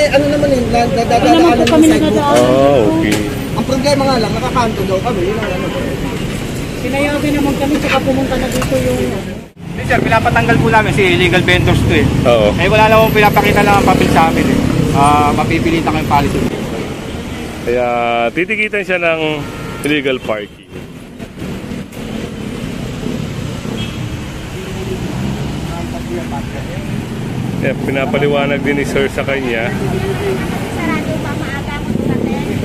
Kasi ano naman eh, Naman po kami nadadaanan. Okay. Ang problema nga lang, nakakanto daw kami. Yun ang ano. Pinayagan naman kami, tsaka pumunta na dito yung... Hindi sir, pinapatanggal po namin si illegal vendors to eh. Oo. Eh wala namang pinapakita lang ang papel sa amin eh. Mapipilitan kayong policy. Kaya titikitan siya ng illegal parking. Yeah, pinapaliwanag din ni sir sa kanya. Sarado pa, maaga ako dumating.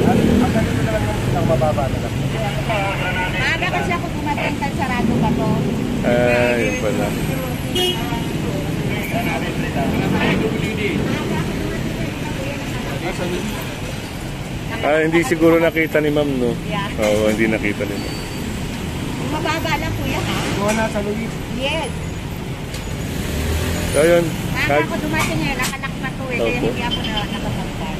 Maaga kasi ako dumating, sarado pa to. Yun pala. Hindi siguro nakita ni ma'am, no? Oo, hindi nakita ni ma'am. Mababa lang kuya ha? Kuha na sa Luis. Yes. So yun. Maaga ako dumating eh, nakalak pa to eh, kaya hindi ako nakapagpag.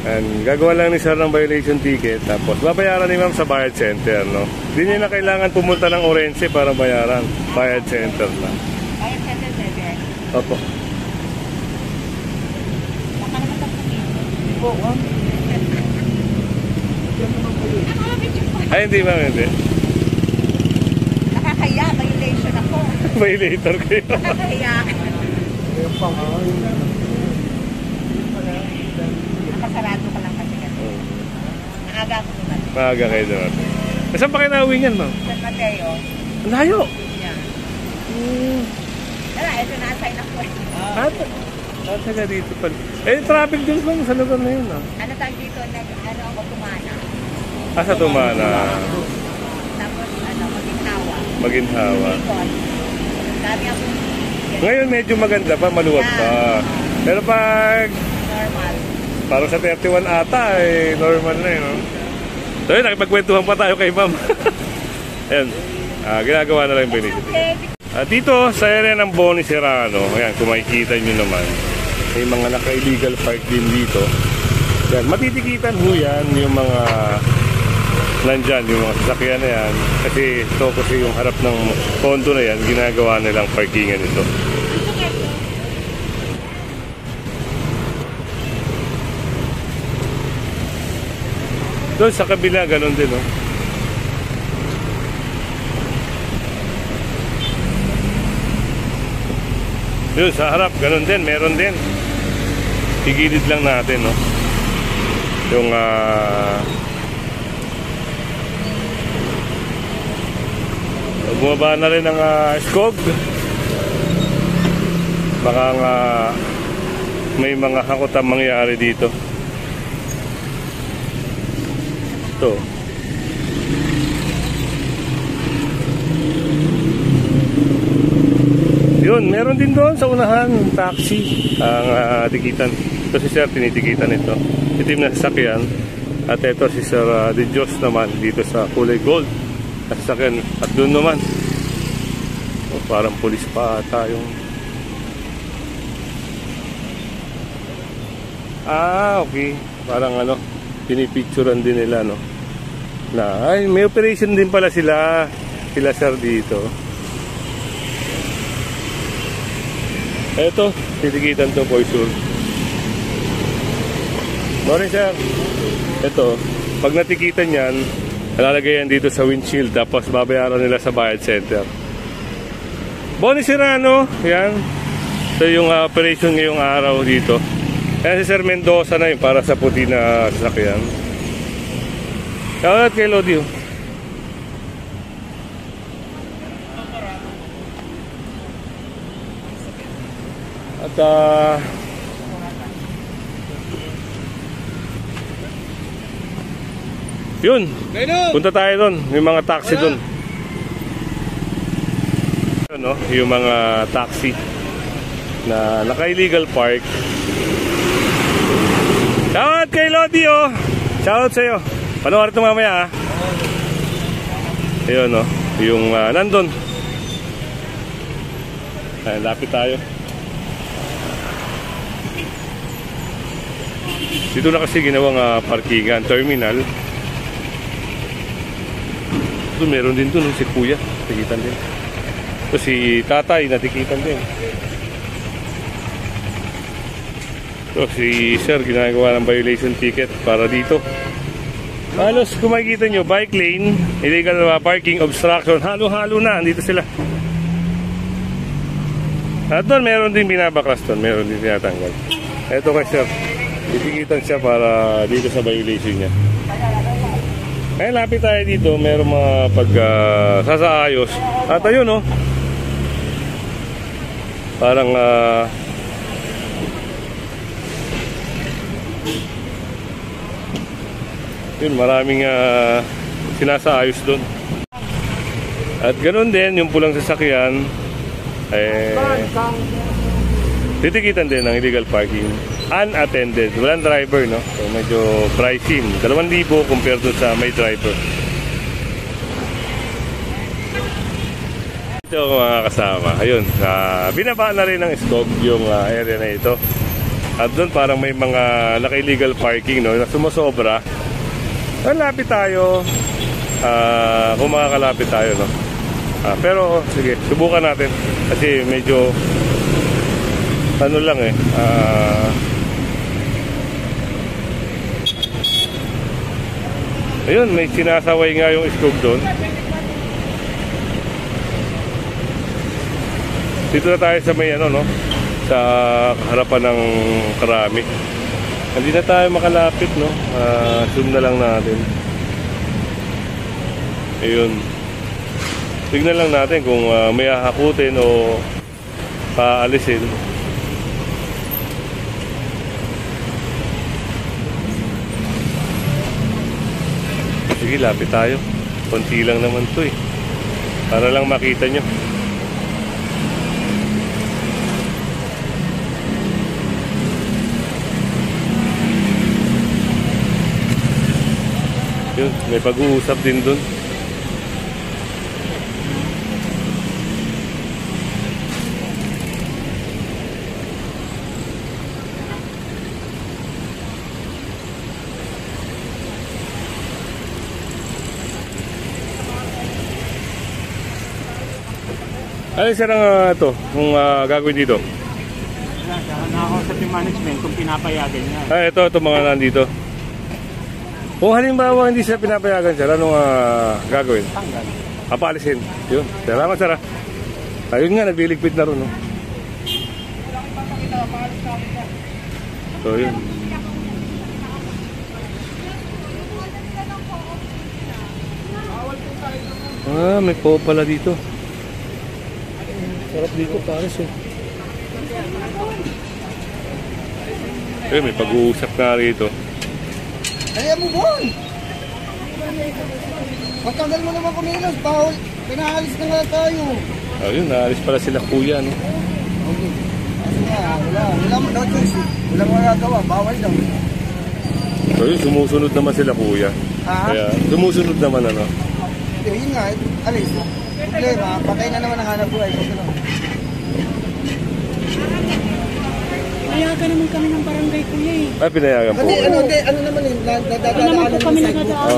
And gagawa lang ni sir ng violation ticket, tapos babayaran ni ma'am sa bayad center, no? Hindi niya na kailangan pumunta ng Orense para bayaran. Bayad center lang. Bayad center, sir. Opo. Baka naman ito po. Oo. Ay, hindi ma'am, hindi. Nakakaya, violation ako. Violator kayo. Nakakaya. Yung pang Nakasarado ka lang kasi kasi. Maaga ako dumating. Maaga kayo doon. Saan pa kayo nauwi niyan, ma'am? San Mateo. Ang layo. Yeah. Tara, ito na-assign ako. Taga dito pala. Traffic din lang sa lugar na yun, no? Ano tawag dito? Ano ako tumana. Sa Tumana. Tapos, Maginhawa. Maginhawa. Bicol. Dami ako. Ngayon medyo maganda pa, maluwag pa. Pero pag Normal. parang sa 31 ata, normal na yun, no? So yun, nakipagkwentuhan pa tayo kay ma'am. Ayan, ginagawa na lang yung benefit. Dito sa area ng Boni Serrano, ayan, kung makikita nyo naman, may mga naka-illegal park din dito. Ayan, matitikitan ho yan yung mga nandyan, yung mga sasakyan na yan. Kasi ito kasi yung harap ng kondo na yan, ginagawa nilang parkingan ito. Doon sa kabila, ganun din, oh. Doon sa harap, ganun din, meron din. Igilid lang natin, no? Yung bumaba na rin ang skog. Baka nga may mga hakotang mangyari dito. Ito. Yun, meron din doon sa unahan taxi ang tikitan. Ito si sir, tinitikitan ito. Itim na sasakyan. At ito si Sir De Dios naman dito sa kulay gold na sasakyan. At doon naman parang pulis pa ata yung okay, parang pinipicturean din nila, no, na ay may operation din pala sila sir dito. Eto, titikitan to for sure. Morning sir. Ito, pag natikitan yan, nalalagay yan dito sa windshield, tapos babayaran nila sa bayad center. Boni Serrano, yan. Ito yung operation ngayong araw dito. Kaya si Sir Mendoza na yun para sa puti na sasakyan. Shoutout kay Lodio. At yun, punta tayo doon. May mga taxi doon. No, yung mga taxi na naka-illegal park. Shoutout kay Lodio. Shoutout sa'yo. Panoorin ito mamaya, ha. Ayun, no, yung nandun. Ay, lapit tayo. Dito na kasi ginawang parkingan, terminal. Ito meron din doon, si Kuya, tikitan din. Ito si Tatay, natikitan din. So, si Sir ginagawa ng violation ticket para dito. Halos kung makikita nyo, bike lane, illegal parking, obstruction, halo-halo na, andito sila. At doon, meron din binabaklas doon, meron din tinatanggal. Ito kay Sir, titikitan siya para dito sa violation niya. Ngayon, lapit tayo dito, meron mga sasayos. At ayun, no, parang yun, maraming sinasaayos doon. At ganoon din, yung pulang sasakyan, titikitan din ng illegal parking. Unattended, walang driver, no? So medyo pricing, 2,000 compared doon sa may driver. Ito mga kasama, ayun, binaba na rin ng SCOG yung area na ito. At doon parang may mga naka-illegal parking, no, na sumusobra. Lapit tayo, kung makakalapit tayo, no. Pero sige, subukan natin kasi medyo ano lang ayun, may sinasaway nga yung SCOG doon. Dito na tayo sa may ano, no, sa harapan ng Karami. Hindi na tayo makalapit, no. Zoom na lang natin. Ayun. Tignan lang natin kung may hahakutin o paalisin. Sige, lapit tayo. Konti lang naman to eh. Para lang makita nyo. Yun, may pag-uusap din dun. Ano sir ang ito, kung gagawin dito? Nakakausap yung management kung pinapayagan niya. Ito mga nandito. Kung halimbawa hindi siya pinapayagan sir, anong gagawin? Tanggal. Paalisin. Yun. Salamat sir. Ayun nga, nagliligpit na rin. No? So yun. May po pala dito. Sarap dito, pares eh. May pag-uusap na rito. Kaya mo bon! Matagal mo naman kumilos, bawal. Pinaalis na nga tayo. Ayun, naalis pala sila kuya, no? Okay. Kasi nga, wala mo daw choice. Wala mo nagawa, bawal daw. So yun, sumusunod naman sila kuya. Kaya, sumusunod naman ano. Yun nga, alis. Problema, patay na naman ang hanap buhay. Nayagan naman kami ng barangay kuya eh. Pinayagan po. Kasi ano naman yun, Naman po kami nakadaan.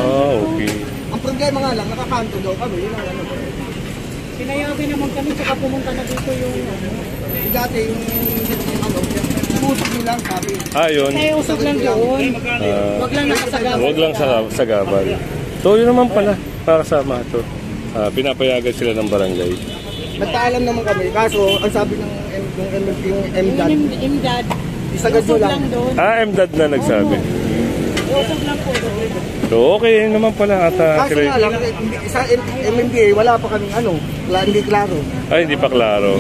Okay. Ang problema nga lang, nakakanto daw kami. Yun ang ano. Pinayagan naman kami tsaka pumunta na dito yung Dati yung ano, usok nilang sabi. Yun. kaya usog lang doon. Wag lang nakasagabal. Huwag lang sa gabal. So yun naman pala, para kasama ito. Pinapayagan sila ng barangay. Nagpaalam naman kami, kaso ang sabi ng MDAD, Imdad. isagad nyo Usog lang. lang doon. MDAD na nagsabi. Usog lang po doon. So okay naman pala at Kaso nga lang, sa MMDA, wala pa kaming ano, hindi klaro. hindi pa klaro.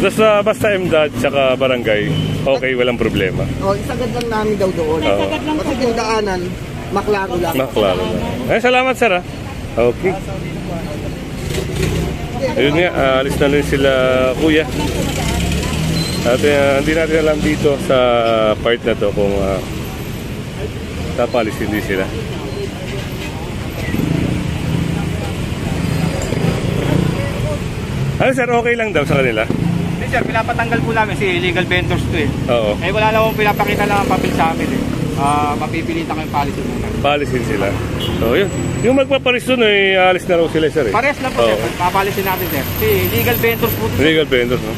Basta MDAD tsaka barangay, okay, walang problema. Isagad lang namin daw doon. Sagad lang po Kasi yung daanan, maklaro lang. Maklaro na. Salamat sir ha. Okay. Ayun nga, alis na rin sila kuya. At hindi natin alam dito sa part na to kung tapalis hindi sila. Ano sir, okay lang daw sa kanila? Hindi sir, pinapatanggal po namin si illegal vendors to eh. Oo. Wala lang pinapakita lang ang papel sa amin eh. Mapipilitan kayong policy muna. Palisin sila. So yun. Yung magpaparis doon alis na raw sila sir eh. Pares lang po sir, papalisin natin sir. Si legal vendors po. Legal vendors, no?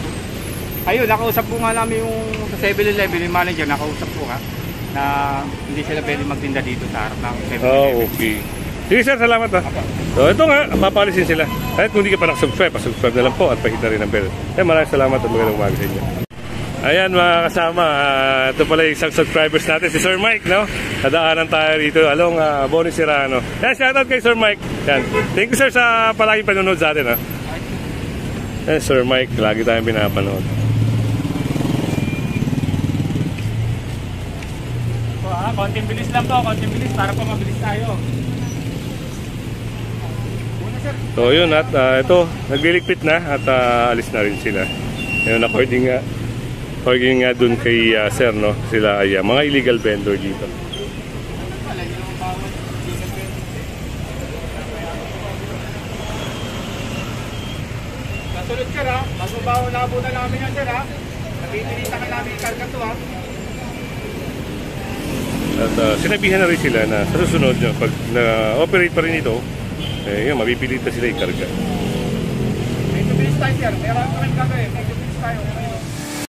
Ayun, nakausap po nga namin yung sa 7-Eleven, yung manager, nakausap po ha, na hindi sila pwede magtinda dito sa harap ng 7-Eleven. Oh, okay. Sige sir, salamat ha. So ito nga, papalisin sila. Kahit kung hindi ka pa nakasubscribe, pasubscribe na lang po at pahit na rin ang bell. Maraming salamat at magandang umaga sa inyo. Ayan mga kasama, ito pala yung isang subscribers natin, si Sir Mike, no? Nadaanan tayo rito along Boni Serrano. Yan, shoutout kay Sir Mike. Yan. Thank you sir sa palaging panonood sa atin ha. Yan, Sir Mike, lagi tayong pinapanood. Konting bilis lang to, konting bilis para pa mabilis tayo. So yun at ito, nagliligpit na at alis na rin sila. Yun, according nga dun kay sir, no? Sila ay mga illegal vendor dito. Kasunod sir ha, masubaw na abutan namin yan sir ha. Napipilitan ka namin ikarga to ha. At sinabihan na rin sila na sa susunod nyo, pag na-operate pa rin ito, yun, mapipilitan sila ikarga. Medyo bilis tayo sir, meron pa rin gagawin, medyo bilis tayo.